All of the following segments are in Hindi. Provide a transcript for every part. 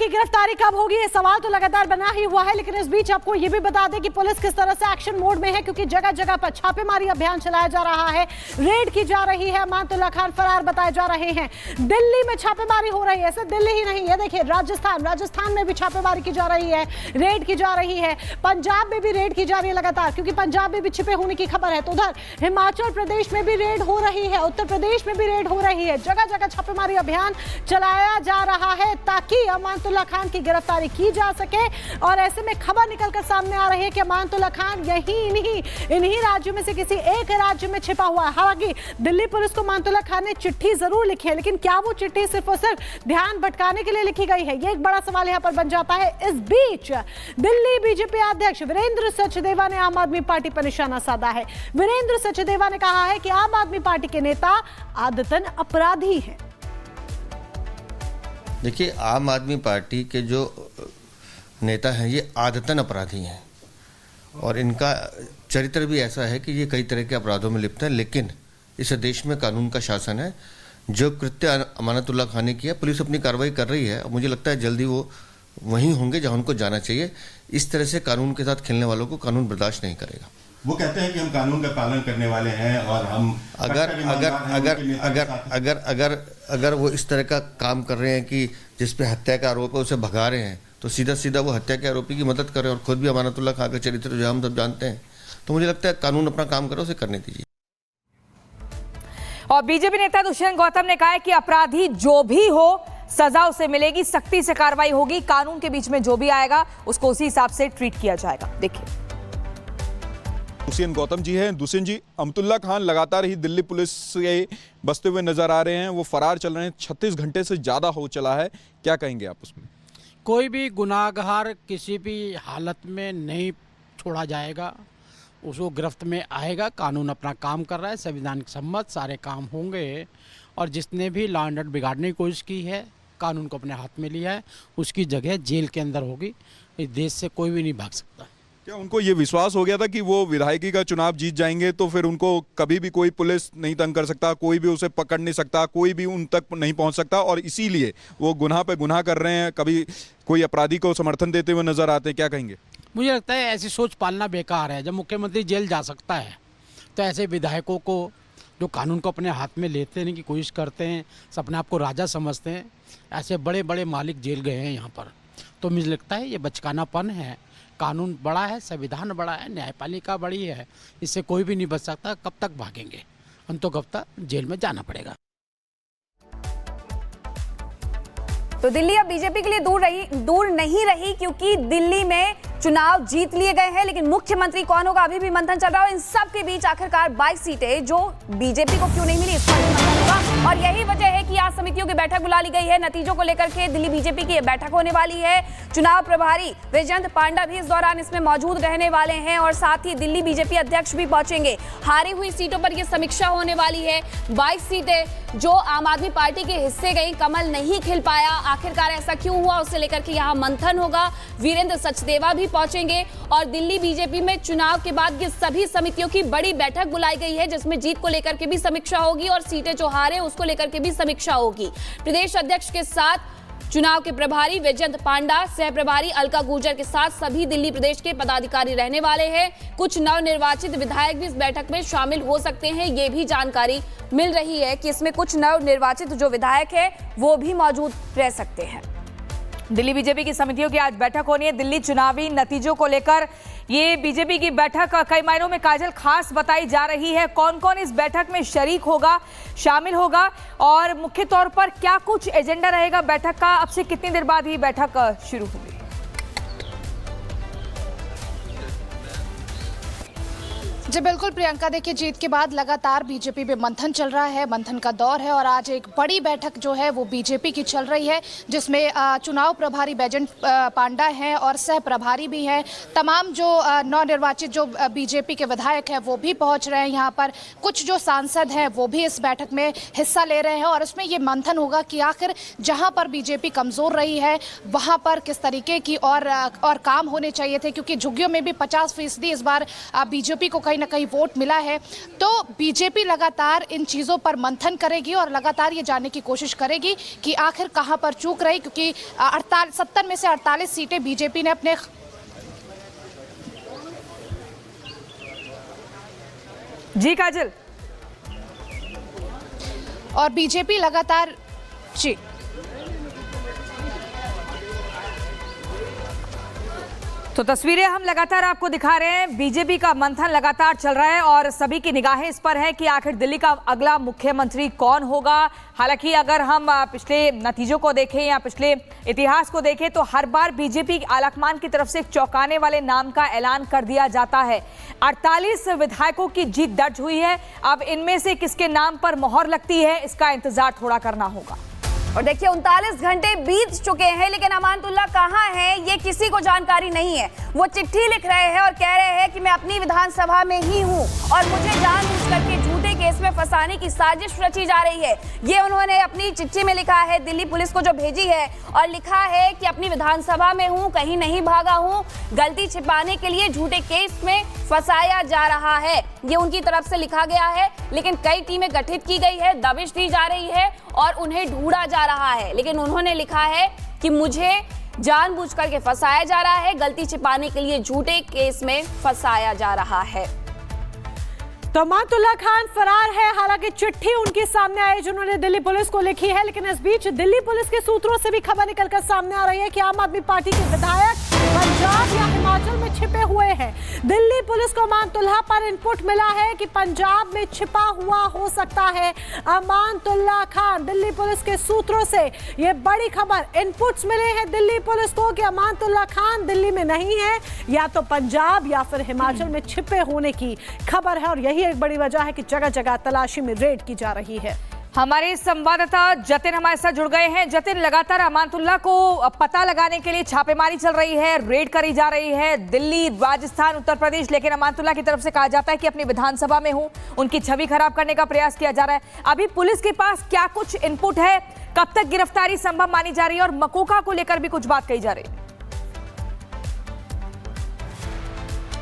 की गिरफ्तारी कब होगी, ये सवाल तो लगातार बना ही हुआ है। लेकिन इस बीच आपको ये भी बता दें कि पुलिस किस तरह से एक्शन मोड में है, क्योंकि जगह जगह पर छापेमारी अभियान चलाया जा रहा है, रेड की जा रही है। अमानतुल्लाह खान फरार बताए जा रहे हैं। दिल्ली में छापेमारी हो रही है, सिर्फ दिल्ली ही नहीं, ये देखिए राजस्थान में भी छापेमारी की जा रही है, रेड की जा रही है। पंजाब में भी रेड की जा रही है लगातार, क्योंकि पंजाब में भी छिपे होने की खबर है। तो उधर हिमाचल प्रदेश में भी रेड हो रही है, उत्तर प्रदेश में भी रेड हो रही है। जगह जगह छापेमारी अभियान चलाया जा रहा है ताकि अमानतुल्लाह खान की गिरफ्तारी की जा सके। और ऐसे में खबर निकलकर सामने आ रही है कि अमानतुल्लाह खान इन्हीं राज्यों में से किसी एक राज्य में छिपा हुआ है। हालांकि दिल्ली पुलिस को अमानतुल्लाह खान ने चिट्ठी जरूर लिखी है, लेकिन क्या वो चिट्ठी सिर्फ और सिर्फ ध्यान भटकाने के लिए लिखी गई है, ये एक बड़ा सवाल यहां पर बन जाता है। इस बीच दिल्ली बीजेपी अध्यक्ष वीरेंद्र सचदेवा ने आम आदमी पार्टी पर निशाना साधा है। वीरेंद्र सचदेवा ने कहा है कि आम आदमी पार्टी के नेता आदतन अपराधी हैं। देखिए, आम आदमी पार्टी के जो नेता हैं ये आदतन अपराधी हैं और इनका चरित्र भी ऐसा है कि ये कई तरह के अपराधों में लिप्त हैं। लेकिन इस देश में कानून का शासन है। जो कृत्य अमानतुल्लाह खान ने किया, पुलिस अपनी कार्रवाई कर रही है और मुझे लगता है जल्दी वो वहीं होंगे जहां उनको जाना चाहिए। इस तरह से कानून के साथ खेलने वालों को कानून बर्दाश्त नहीं करेगा। वो कहते हैं कि हम कानून का पालन करने वाले हैं और हम अगर वो इस तरह का काम कर रहे हैं कि जिस पे हत्या का आरोप है उसे भगा रहे हैं, तो सीधा सीधा वो हत्या के आरोपी की मदद कर रहे हैं और खुद भी अमानतुल्लाह खान का चरित्र जो हम सब जानते हैं। तो मुझे लगता है कानून अपना काम करे, उसे करने दीजिए। और बीजेपी नेता दुष्यंत गौतम ने कहा है कि अपराधी जो भी हो सजा उसे मिलेगी, सख्ती से कार्रवाई होगी, कानून के बीच में जो भी आएगा उसको उसी हिसाब से ट्रीट किया जाएगा। देखिए, दुष्यंत गौतम जी हैं। दुष्यंत जी, अमानतुल्लाह खान लगातार ही दिल्ली पुलिस से बसते हुए नजर आ रहे हैं, वो फरार चल रहे हैं, 36 घंटे से ज़्यादा हो चला है, क्या कहेंगे आप उसमें? कोई भी गुनाहगार किसी भी हालत में नहीं छोड़ा जाएगा, उसको गिरफ्त में आएगा। कानून अपना काम कर रहा है, संविधान सम्मत सारे काम होंगे और जिसने भी लॉ एंड ऑर्डर बिगाड़ने की कोशिश की है, कानून को अपने हाथ में लिया है, उसकी जगह जेल के अंदर होगी। इस देश से कोई भी नहीं भाग सकता। क्या उनको ये विश्वास हो गया था कि वो विधायकी का चुनाव जीत जाएंगे तो फिर उनको कभी भी कोई पुलिस नहीं तंग कर सकता, कोई भी उसे पकड़ नहीं सकता, कोई भी उन तक नहीं पहुंच सकता, और इसीलिए वो गुनाह पे गुनाह कर रहे हैं, कभी कोई अपराधी को समर्थन देते हुए नजर आते हैं, क्या कहेंगे? मुझे लगता है ऐसी सोच पालना बेकार है। जब मुख्यमंत्री जेल जा सकता है तो ऐसे विधायकों को जो कानून को अपने हाथ में लेने की कोशिश करते हैं, अपने आप को राजा समझते हैं, ऐसे बड़े बड़े मालिक जेल गए हैं यहाँ पर। तो मुझे लगता है ये बचकानापन है। कानून बड़ा है, संविधान बड़ा है, न्यायपालिका बड़ी है, इससे कोई भी नहीं बच सकता। कब तक भागेंगे? अंततः जेल में जाना पड़ेगा। तो दिल्ली अब बीजेपी के लिए दूर नहीं रही, क्योंकि दिल्ली में चुनाव जीत लिए गए हैं, लेकिन मुख्यमंत्री कौन होगा अभी भी मंथन चल रहा है। इन सब के बीच आखिरकार 22 सीटें जो बीजेपी को क्यों नहीं मिली, इस पर भी मंथन होगा। और यही वजह है कि आज समितियों की बैठक बुला ली गई है। नतीजों को लेकर के दिल्ली बीजेपी की बैठक होने वाली है। चुनाव प्रभारी वैजयंत पांडा भी इस दौरान इसमें मौजूद रहने वाले हैं और साथ ही दिल्ली बीजेपी अध्यक्ष भी पहुंचेंगे। हारी हुई सीटों पर यह समीक्षा होने वाली है। 22 सीटें जो आम आदमी पार्टी के हिस्से गई, कमल नहीं खिल पाया, आखिरकार ऐसा क्यों हुआ, उससे लेकर के यहाँ मंथन होगा। वीरेंद्र सचदेवा भी पहुंचेंगे और दिल्ली बीजेपी में चुनाव के बाद ये सभी समितियों की बड़ी बैठक बुलाई गई है, जिसमें जीत को लेकर के भी समीक्षा होगी और सीटें जो हारे उसको लेकर के भी समीक्षा होगी। प्रदेश अध्यक्ष के साथ चुनाव के प्रभारी वैजयंत पांडा, सह प्रभारी अलका गुर्जर के साथ सभी दिल्ली प्रदेश के पदाधिकारी रहने वाले हैं। कुछ नवनिर्वाचित विधायक भी इस बैठक में शामिल हो सकते हैं। ये भी जानकारी मिल रही है कि इसमें कुछ नवनिर्वाचित जो विधायक है वो भी मौजूद रह सकते हैं। दिल्ली बीजेपी की समितियों की आज बैठक होनी है। दिल्ली चुनावी नतीजों को लेकर ये बीजेपी की बैठक कई मायनों में काजल खास बताई जा रही है। कौन कौन इस बैठक में शरीक होगा, शामिल होगा और मुख्य तौर पर क्या कुछ एजेंडा रहेगा बैठक का, अब से कितनी देर बाद ही बैठक शुरू होगी? जी बिल्कुल प्रियंका, देखिए जीत के बाद लगातार बीजेपी में मंथन चल रहा है, मंथन का दौर है और आज एक बड़ी बैठक जो है वो बीजेपी की चल रही है, जिसमें चुनाव प्रभारी वैजयंत पांडा हैं और सह प्रभारी भी हैं। तमाम जो नवनिर्वाचित जो बीजेपी के विधायक हैं वो भी पहुंच रहे हैं यहाँ पर। कुछ जो सांसद हैं वो भी इस बैठक में हिस्सा ले रहे हैं और इसमें ये मंथन होगा कि आखिर जहाँ पर बीजेपी कमज़ोर रही है वहाँ पर किस तरीके की और काम होने चाहिए थे, क्योंकि झुग्गियों में भी 50% इस बार बीजेपी को कहीं न कहीं वोट मिला है, तो बीजेपी लगातार इन चीज़ों पर मंथन करेगी और लगातार ये जानने की कोशिश करेगी कि आखिर कहां पर चूक रही, क्योंकि 70 में से 48 सीटें बीजेपी ने अपने जी काजल। और बीजेपी लगातार जी तो तस्वीरें हम लगातार आपको दिखा रहे हैं। बीजेपी का मंथन लगातार चल रहा है और सभी की निगाहें इस पर है कि आखिर दिल्ली का अगला मुख्यमंत्री कौन होगा। हालांकि अगर हम पिछले नतीजों को देखें या पिछले इतिहास को देखें तो हर बार बीजेपी आलाकमान की तरफ से एक चौंकाने वाले नाम का ऐलान कर दिया जाता है। 48 विधायकों की जीत दर्ज हुई है। अब इनमें से किसके नाम पर मोहर लगती है, इसका इंतजार थोड़ा करना होगा। और देखिए 39 घंटे बीत चुके हैं लेकिन अमानतुल्लाह कहाँ है ये किसी को जानकारी नहीं है। वो चिट्ठी लिख रहे हैं और कह रहे हैं कि मैं अपनी विधानसभा में ही हूँ और मुझे जानबूझ करके झूठे केस में फंसाने की साजिश रची जा रही है। ये उन्होंने अपनी चिट्ठी में लिखा है, दिल्ली पुलिस को जो भेजी है, और लिखा है कि अपनी विधानसभा में हूँ, कहीं नहीं भागा हूँ, गलती छिपाने के लिए झूठे केस में फंसाया जा रहा है। ये उनकी तरफ से लिखा गया है, लेकिन कई टीमें गठित की गई है, दबिश दी जा रही है और उन्हें ढूंढा जा रहा है। लेकिन उन्होंने लिखा है कि मुझे जानबूझकर के फंसाया जा रहा है, गलती छिपाने के लिए झूठे केस में फंसाया जा रहा है। तो अमानतुल्लाह खान फरार है। हालांकि चिट्ठी उनके सामने आई जिन्होंने दिल्ली पुलिस को लिखी है, लेकिन इस बीच दिल्ली पुलिस के सूत्रों से भी खबर निकलकर सामने आ रही है कि आम आदमी पार्टी के विधायक पंजाब या हिमाचल में छिपे हुए हैं। दिल्ली पुलिस को अमानतुल्लाह पर इनपुट मिला है कि पंजाब में छिपा हुआ हो सकता है अमानतुल्लाह खान। दिल्ली पुलिस के सूत्रों से ये बड़ी खबर, इनपुट्स मिले हैं दिल्ली पुलिस को कि अमानतुल्लाह खान दिल्ली में नहीं है, या तो पंजाब या फिर हिमाचल में छिपे होने की खबर है। और यही एक बड़ी वजह है कि जगह जगह तलाशी में रेड की जा रही है। हमारे संवाददाता जतिन हमारे साथ जुड़ गए हैं। जतिन, लगातार अमानतुल्लाह को पता लगाने के लिए छापेमारी चल रही है, रेड करी जा रही है, दिल्ली, राजस्थान, उत्तर प्रदेश, लेकिन अमानतुल्लाह की तरफ से कहा जाता है कि अपनी विधानसभा में हूं, उनकी छवि खराब करने का प्रयास किया जा रहा है। अभी पुलिस के पास क्या कुछ इनपुट है, कब तक गिरफ्तारी संभव मानी जा रही है और मकोका को लेकर भी कुछ बात कही जा रही है?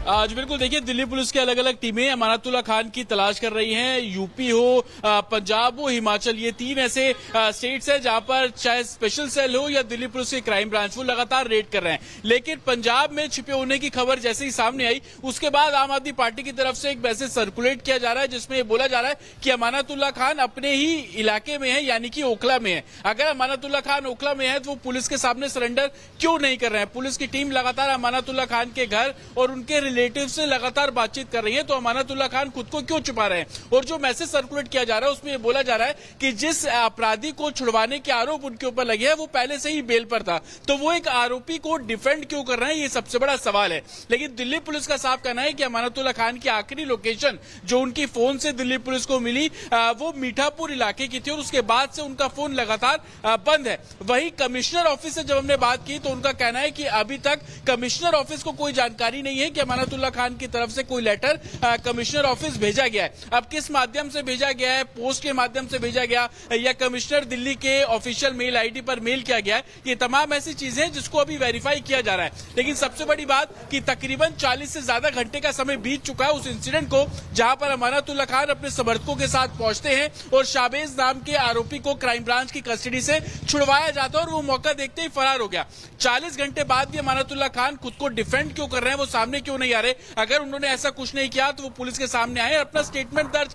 आज बिल्कुल देखिए, दिल्ली पुलिस की अलग अलग टीमें अमानतुल्लाह खान की तलाश कर रही हैं। यूपी हो, पंजाब हो, हिमाचल, ये तीन ऐसे स्टेट्स हैं जहां पर चाहे स्पेशल सेल हो या दिल्ली पुलिस की क्राइम ब्रांच, वो लगातार रेड कर रहे हैं। लेकिन पंजाब में छिपे होने की खबर जैसे ही सामने आई, उसके बाद आम आदमी पार्टी की तरफ से एक मैसेज सर्कुलेट किया जा रहा है जिसमें ये बोला जा रहा है कि अमानतुल्लाह खान अपने ही इलाके में है, यानी कि ओखला में है। अगर अमानतुल्लाह खान ओखला में है तो वो पुलिस के सामने सरेंडर क्यों नहीं कर रहे हैं? पुलिस की टीम लगातार अमानतुल्लाह खान के घर और उनके रिलेटिव से लगातार बातचीत कर रही है, तो अमानतुल्लाह खान खुद को क्यों छुपा रहे हैं? और जो मैसेज सर्कुलेट किया जा रहा है उसमें ये बोला जा रहा है कि जिस अपराधी को छुड़वाने के आरोप उनके ऊपर लगे हैं वो पहले से ही बेल पर था, तो वो एक आरोपी को डिफेंड क्यों कर रहे हैं, ये सबसे बड़ा सवाल है। लेकिन दिल्ली पुलिस का साफ कहना है कि अमानतुल्लाह खान की आखिरी लोकेशन जो उनकी फोन से दिल्ली पुलिस को मिली वो मीठापुर इलाके की थी और उसके बाद से उनका फोन लगातार बंद है। वहीं कमिश्नर ऑफिस से जब हमने बात की तो उनका कहना है कि अभी तक कमिश्नर ऑफिस को कोई जानकारी नहीं है कि अमानतुल्लाह खान की तरफ से कोई लेटर कमिश्नर ऑफिस भेजा गया है। अब किस माध्यम से भेजा गया है, पोस्ट के माध्यम से भेजा गया या कमिश्नर दिल्ली के ऑफिशियल मेल आईडी पर मेल किया गया है, ये तमाम ऐसी चीजें हैं जिसको अभी वेरीफाई किया जा रहा है। लेकिन सबसे बड़ी बात कि तकरीबन 40 से ज्यादा घंटे का समय बीत चुका है उस इंसिडेंट को जहां पर अमानतुल्लाह खान अपने समर्थकों के साथ पहुंचते हैं और शाबेज नाम के आरोपी को क्राइम ब्रांच की कस्टडी से छुड़वाया जाता है और वो मौका देखते ही फरार हो गया। 40 घंटे बाद भी अमानतुल्लाह खान खुद को डिफेंड क्यों कर रहे हैं, वो सामने क्यों नहीं आ रहे? अगर उन्होंने ऐसा कुछ नहीं किया तो वो पुलिस के सामने आए, अपना स्टेटमेंट दर्ज